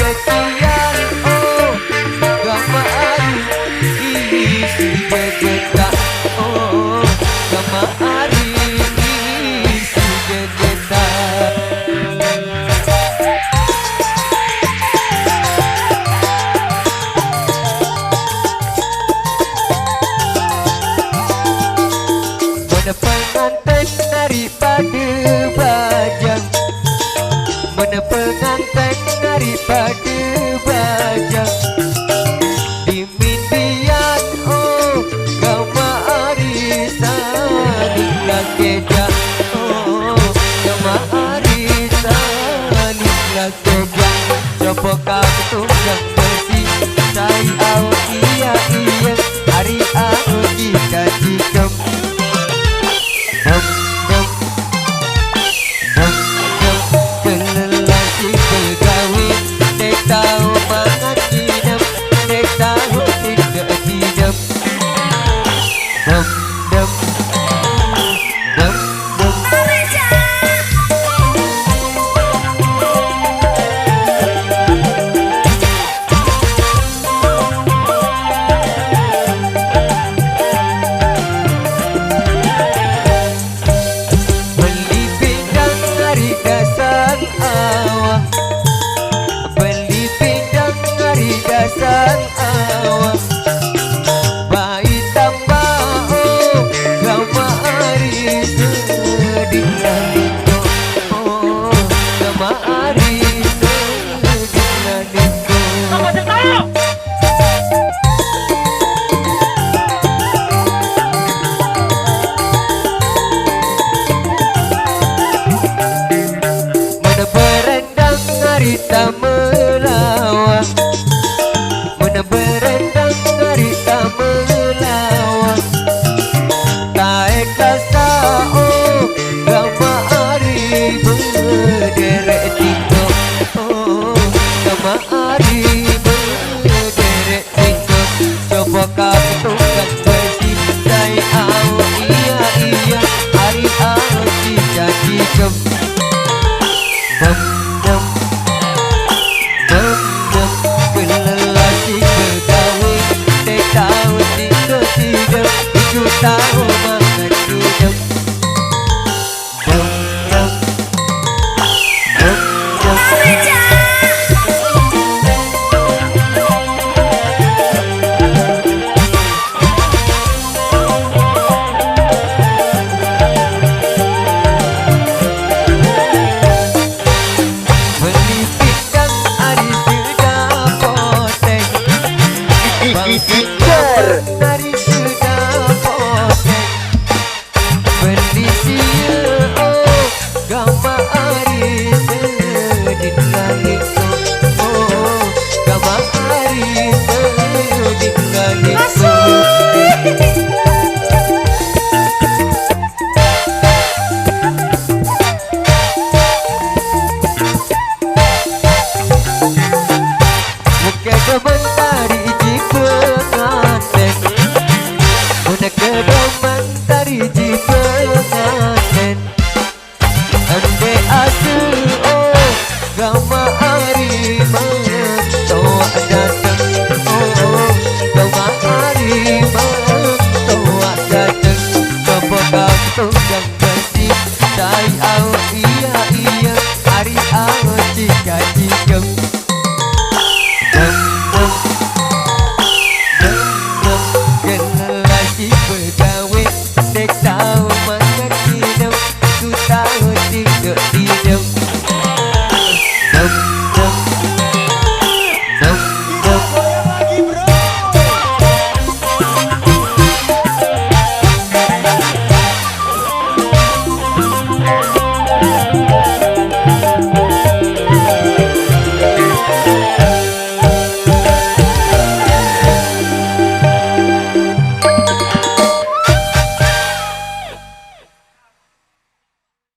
pengertian oh gama ari isi gegeta oh gama ari isi gegeta. Mana pengantin daripada bajang, mana pengantin daripada bajang, dimindian oh gama arisan iklan keja oh gama arisan iklan keja. Coba kamu tunggang besi saya au iya iya hari aku jika jikam dam dam dam dam kelelasi begawi dek tahu mangan dinam dek tahu tidak dinam dam dam dam dam. Beli pindang hari dasar awak, beli pindang hari dasar awak, bayi tambah oh gama hari sedih lalito oh gama hari sedih lalito. Mana berendang harita melawak, mana berendang harita melawak, taek kasa oh gama hari berderet tito oh gama hari berderet tito. Coba kamu tunggang besi saya au iya iya hari au jika jikam dam dam dam dam kelelasi begawi dek tahu tidak tidak itu tahu makan tidak dam dam dam dam. Beli pindang hari sudah poteng, bang pindang hari sudah poteng, beli sia oh gama hari sedih lalito oh gama hari sedih lalito. Muka demen